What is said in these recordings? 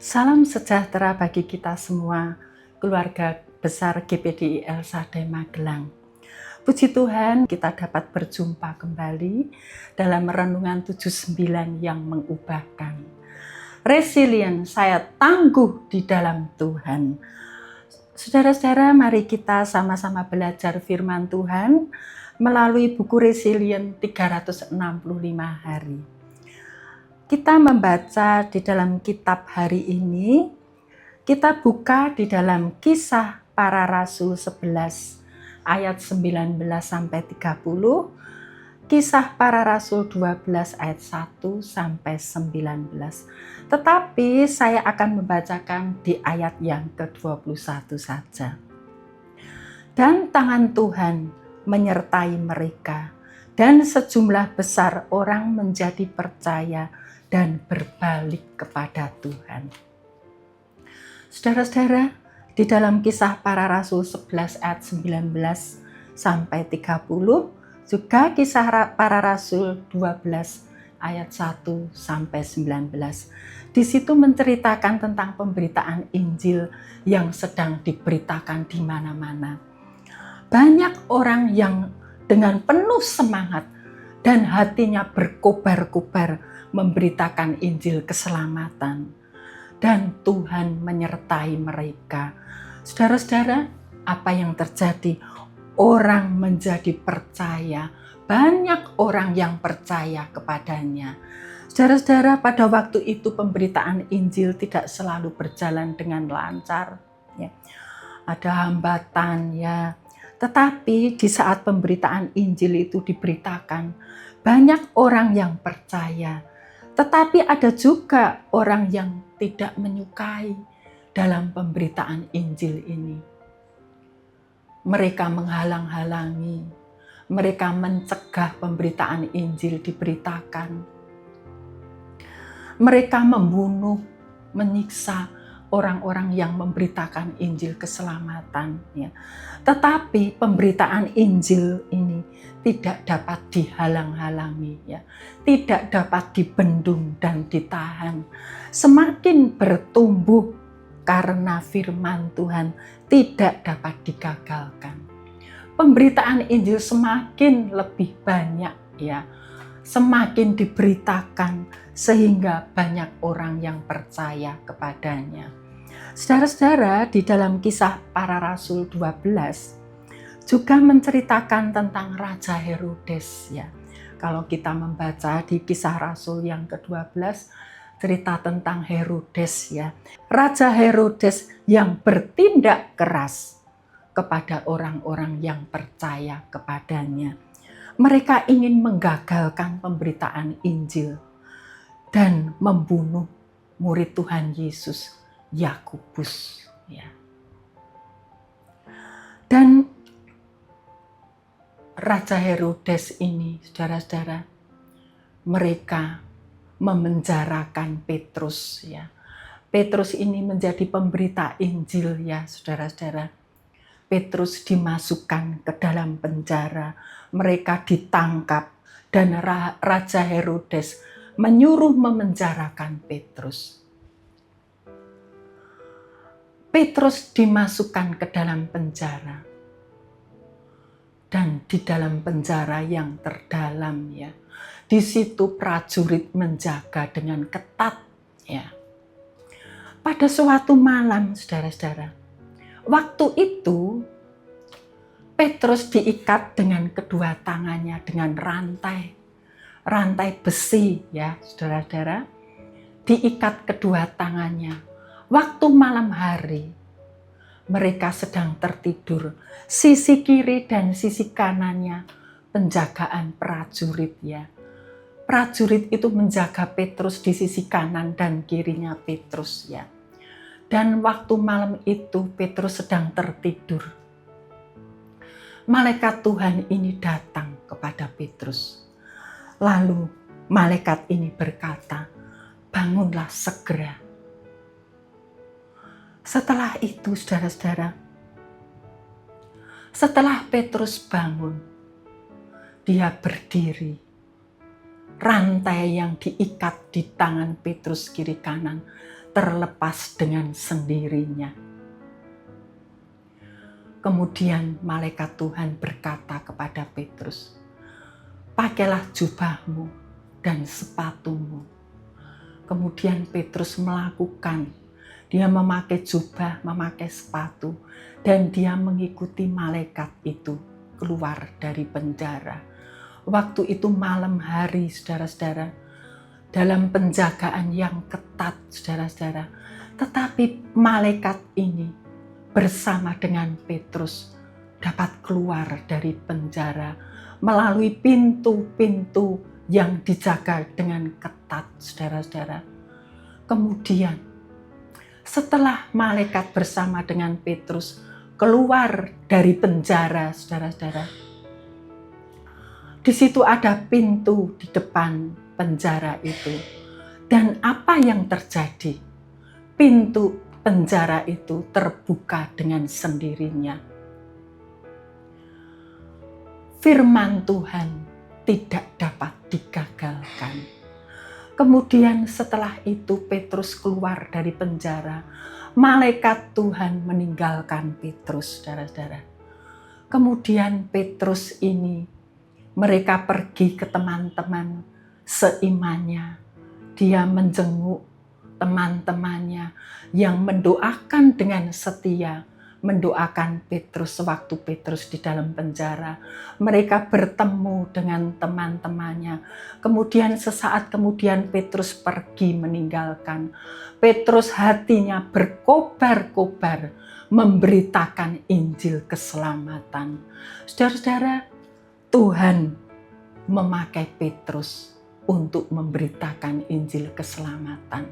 Salam sejahtera bagi kita semua, keluarga besar GPDIL Sadai Magelang. Puji Tuhan, kita dapat berjumpa kembali dalam renungan 79 yang mengubahkan. Resilient, saya tangguh di dalam Tuhan. Saudara-saudara, mari kita sama-sama belajar firman Tuhan melalui buku Resilient 365 hari. Kita membaca di dalam kitab hari ini, kita buka di dalam Kisah Para Rasul 11 ayat 19 sampai 30, Kisah Para Rasul 12 ayat 1 sampai 19. Tetapi saya akan membacakan di ayat yang ke-21 saja. Dan tangan Tuhan menyertai mereka, dan sejumlah besar orang menjadi percaya dan berbalik kepada Tuhan. Saudara-saudara, di dalam Kisah Para Rasul 11 ayat 19 sampai 30, juga Kisah Para Rasul 12 ayat 1 sampai 19. Di situ menceritakan tentang pemberitaan Injil yang sedang diberitakan di mana-mana. Banyak orang yang dengan penuh semangat dan hatinya berkobar-kobar memberitakan Injil keselamatan, dan Tuhan menyertai mereka. Saudara-saudara, apa yang terjadi? Orang menjadi percaya, banyak orang yang percaya kepadanya. Saudara-saudara, pada waktu itu pemberitaan Injil tidak selalu berjalan dengan lancar, ya. Ada hambatan, ya. Tetapi di saat pemberitaan Injil itu diberitakan, banyak orang yang percaya. Tetapi ada juga orang yang tidak menyukai dalam pemberitaan Injil ini. Mereka menghalang-halangi, mereka mencegah pemberitaan Injil diberitakan. Mereka membunuh, menyiksa orang-orang yang memberitakan Injil keselamatan. Ya. Tetapi pemberitaan Injil ini tidak dapat dihalang-halangi, ya. Tidak dapat dibendung dan ditahan. Semakin bertumbuh karena firman Tuhan tidak dapat digagalkan. Pemberitaan Injil semakin lebih banyak, ya. Semakin diberitakan sehingga banyak orang yang percaya kepadanya. Saudara-saudara, di dalam Kisah Para Rasul 12 juga menceritakan tentang Raja Herodes, ya. Kalau kita membaca di Kisah Rasul yang ke-12, cerita tentang Herodes, ya. Raja Herodes yang bertindak keras kepada orang-orang yang percaya kepadanya. Mereka ingin menggagalkan pemberitaan Injil dan membunuh murid Tuhan Yesus, Yakobus, ya. Dan Raja Herodes ini, saudara-saudara, mereka memenjarakan Petrus, ya. Petrus ini menjadi pemberita Injil, ya, saudara-saudara. Petrus dimasukkan ke dalam penjara, mereka ditangkap, dan Raja Herodes menyuruh memenjarakan Petrus. Petrus dimasukkan ke dalam penjara, dan di dalam penjara yang terdalam, ya, di situ prajurit menjaga dengan ketat, ya. Pada suatu malam, saudara-saudara, waktu itu Petrus diikat dengan kedua tangannya dengan rantai besi, ya, saudara-saudara, diikat kedua tangannya. Waktu malam hari, mereka sedang tertidur. Sisi kiri dan sisi kanannya penjagaan prajurit, ya. Prajurit itu menjaga Petrus di sisi kanan dan kirinya Petrus, ya. Dan waktu malam itu Petrus sedang tertidur. Malaikat Tuhan ini datang kepada Petrus. Lalu malaikat ini berkata, "Bangunlah segera." Setelah itu, saudara-saudara, setelah Petrus bangun, dia berdiri. Rantai yang diikat di tangan Petrus kiri kanan terlepas dengan sendirinya. Kemudian malaikat Tuhan berkata kepada Petrus, "Pakailah jubahmu dan sepatumu." Kemudian Petrus melakukan, dia memakai jubah, memakai sepatu, dan dia mengikuti malaikat itu keluar dari penjara. Waktu itu malam hari, saudara-saudara, dalam penjagaan yang ketat, saudara-saudara. Tetapi malaikat ini bersama dengan Petrus dapat keluar dari penjara melalui pintu-pintu yang dijaga dengan ketat, saudara-saudara. Kemudian setelah malaikat bersama dengan Petrus keluar dari penjara, saudara-saudara, di situ ada pintu di depan penjara itu. Dan apa yang terjadi? Pintu penjara itu terbuka dengan sendirinya. Firman Tuhan tidak dapat digagalkan. Kemudian setelah itu Petrus keluar dari penjara. Malaikat Tuhan meninggalkan Petrus, saudara-saudara. Kemudian Petrus ini, mereka pergi ke teman-teman seimannya. Dia menjenguk teman-temannya yang mendoakan dengan setia, mendoakan Petrus sewaktu Petrus di dalam penjara. Mereka bertemu dengan teman-temannya. Kemudian sesaat kemudian Petrus pergi meninggalkan. Petrus hatinya berkobar-kobar memberitakan Injil keselamatan. Saudara-saudara, Tuhan memakai Petrus untuk memberitakan Injil keselamatan.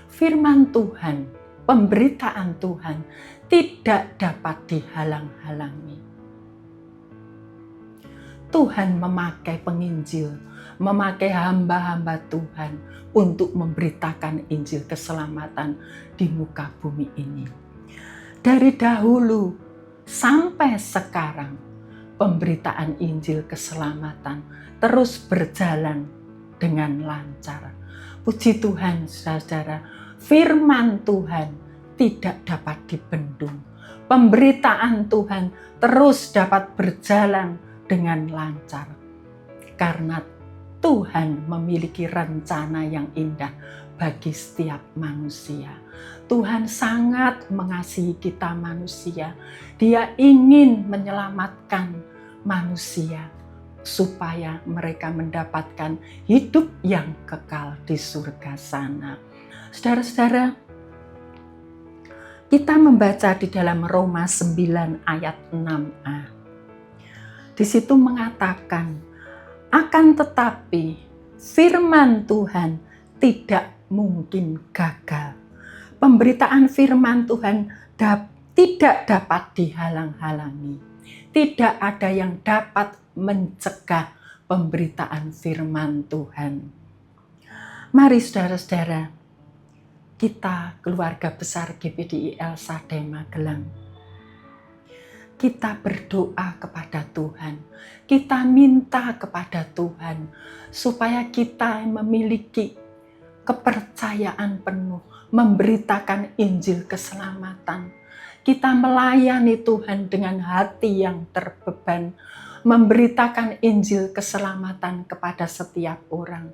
Firman Tuhan, pemberitaan Tuhan tidak dapat dihalang-halangi. Tuhan memakai penginjil, memakai hamba-hamba Tuhan untuk memberitakan Injil keselamatan di muka bumi ini. Dari dahulu sampai sekarang, pemberitaan Injil keselamatan terus berjalan dengan lancar. Puji Tuhan, saudara, firman Tuhan tidak dapat dibendung. Pemberitaan Tuhan terus dapat berjalan dengan lancar. Karena Tuhan memiliki rencana yang indah bagi setiap manusia. Tuhan sangat mengasihi kita manusia. Dia ingin menyelamatkan manusia supaya mereka mendapatkan hidup yang kekal di surga sana. Saudara-saudara, kita membaca di dalam Roma 9 ayat 6a. Di situ mengatakan, akan tetapi firman Tuhan tidak mungkin gagal. Pemberitaan firman Tuhan tidak dapat dihalang-halangi. Tidak ada yang dapat mencegah pemberitaan firman Tuhan. Mari saudara-saudara, kita keluarga besar GPDIL Sadai Magelang, kita berdoa kepada Tuhan, kita minta kepada Tuhan supaya kita memiliki kepercayaan penuh memberitakan Injil keselamatan. Kita melayani Tuhan dengan hati yang terbeban, memberitakan Injil keselamatan kepada setiap orang.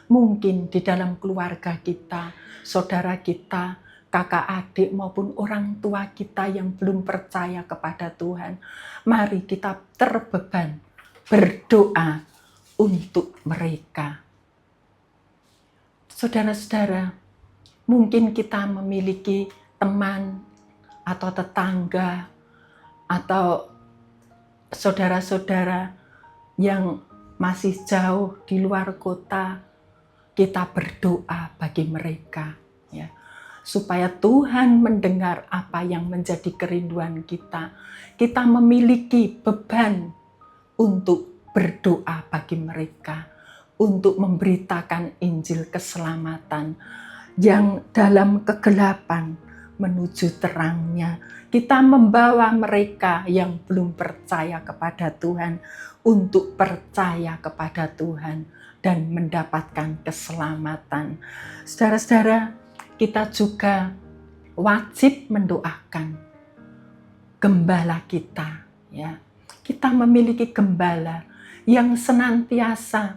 Mungkin di dalam keluarga kita, saudara kita, kakak adik maupun orang tua kita yang belum percaya kepada Tuhan. Mari kita terbeban berdoa untuk mereka. Saudara-saudara, mungkin kita memiliki teman atau tetangga atau saudara-saudara yang masih jauh di luar kota. Kita berdoa bagi mereka, ya, supaya Tuhan mendengar apa yang menjadi kerinduan kita. Kita memiliki beban untuk berdoa bagi mereka, untuk memberitakan Injil keselamatan yang dalam kegelapan menuju terangnya. Kita membawa mereka yang belum percaya kepada Tuhan untuk percaya kepada Tuhan dan mendapatkan keselamatan. Saudara-saudara, kita juga wajib mendoakan gembala kita, ya. Kita memiliki gembala yang senantiasa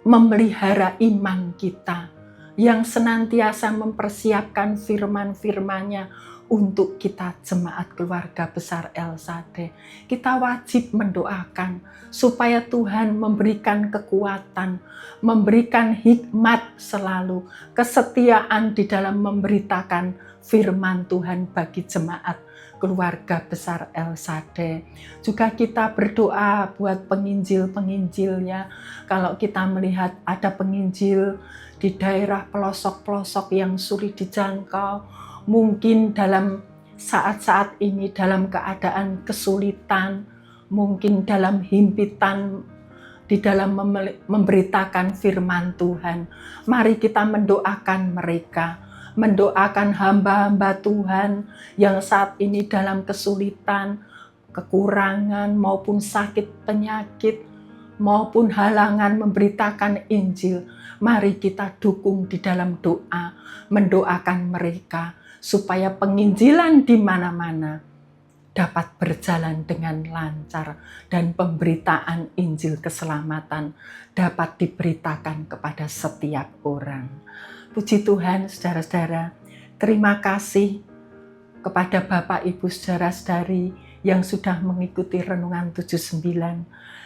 memelihara iman kita, yang senantiasa mempersiapkan firman-firman-Nya untuk kita jemaat keluarga besar El Shaddai. Kita wajib mendoakan supaya Tuhan memberikan kekuatan, memberikan hikmat selalu, kesetiaan di dalam memberitakan firman Tuhan bagi jemaat keluarga besar El Shaddai. Juga kita berdoa buat penginjil-penginjilnya. Kalau kita melihat ada penginjil di daerah pelosok-pelosok yang sulit dijangkau, mungkin dalam saat-saat ini dalam keadaan kesulitan, mungkin dalam himpitan di dalam memberitakan firman Tuhan. Mari kita mendoakan mereka, mendoakan hamba-hamba Tuhan yang saat ini dalam kesulitan, kekurangan maupun sakit penyakit, maupun halangan memberitakan Injil. Mari kita dukung di dalam doa, mendoakan mereka supaya penginjilan di mana-mana dapat berjalan dengan lancar dan pemberitaan Injil keselamatan dapat diberitakan kepada setiap orang. Puji Tuhan, saudara-saudara, terima kasih kepada Bapak Ibu saudara-saudari yang sudah mengikuti Renungan 79.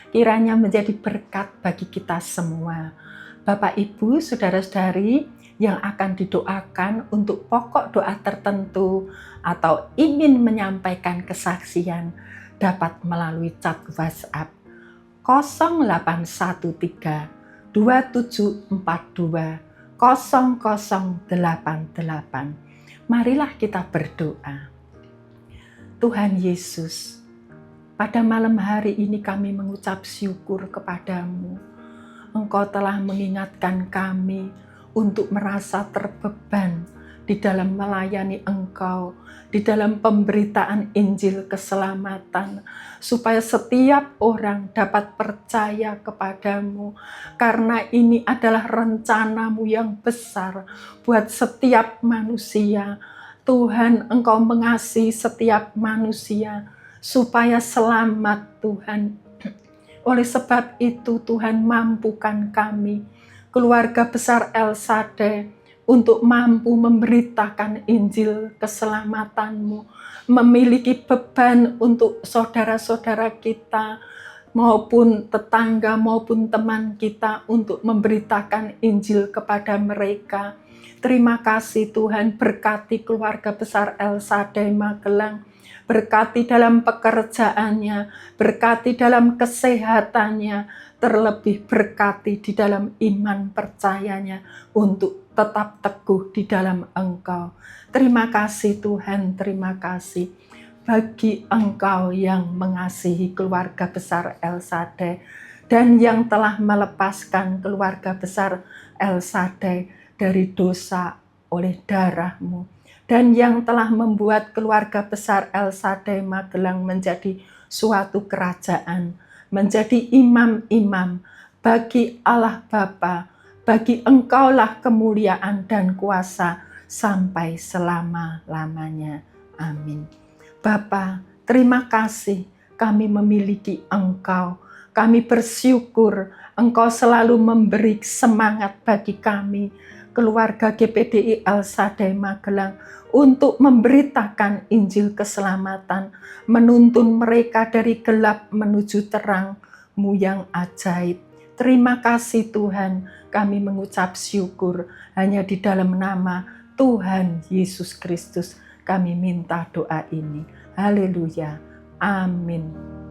Kiranya menjadi berkat bagi kita semua. Bapak Ibu saudara-saudari yang akan didoakan untuk pokok doa tertentu atau ingin menyampaikan kesaksian dapat melalui chat WhatsApp 0813 2742 0088. Marilah kita berdoa. Tuhan Yesus, pada malam hari ini kami mengucap syukur kepadamu. Engkau telah mengingatkan kami untuk merasa terbeban di dalam melayani Engkau, di dalam pemberitaan Injil keselamatan, supaya setiap orang dapat percaya kepadamu, karena ini adalah rencanamu yang besar buat setiap manusia. Tuhan, Engkau mengasihi setiap manusia supaya selamat, Tuhan. Oleh sebab itu Tuhan, mampukan kami, keluarga besar El Shaddai, untuk mampu memberitakan Injil keselamatan-Mu, memiliki beban untuk saudara-saudara kita, maupun tetangga, maupun teman kita, untuk memberitakan Injil kepada mereka. Terima kasih Tuhan, berkati keluarga besar El Shaddai Magelang, berkati dalam pekerjaannya, berkati dalam kesehatannya, terlebih berkati di dalam iman percayanya untuk tetap teguh di dalam Engkau. Terima kasih Tuhan, terima kasih bagi Engkau yang mengasihi keluarga besar El Shaddai dan yang telah melepaskan keluarga besar El Shaddai dari dosa oleh darah-Mu, dan yang telah membuat keluarga besar El Shaddai Magelang menjadi suatu kerajaan, menjadi imam-imam bagi Allah Bapa. Bagi Engkaulah kemuliaan dan kuasa sampai selama-lamanya. Amin. Bapa, terima kasih kami memiliki Engkau. Kami bersyukur Engkau selalu memberi semangat bagi kami, keluarga GPDI El Shaddai Magelang, untuk memberitakan Injil keselamatan, menuntun mereka dari gelap menuju terang-Mu yang ajaib. Terima kasih Tuhan, kami mengucap syukur hanya di dalam nama Tuhan Yesus Kristus kami minta doa ini. Haleluya. Amin.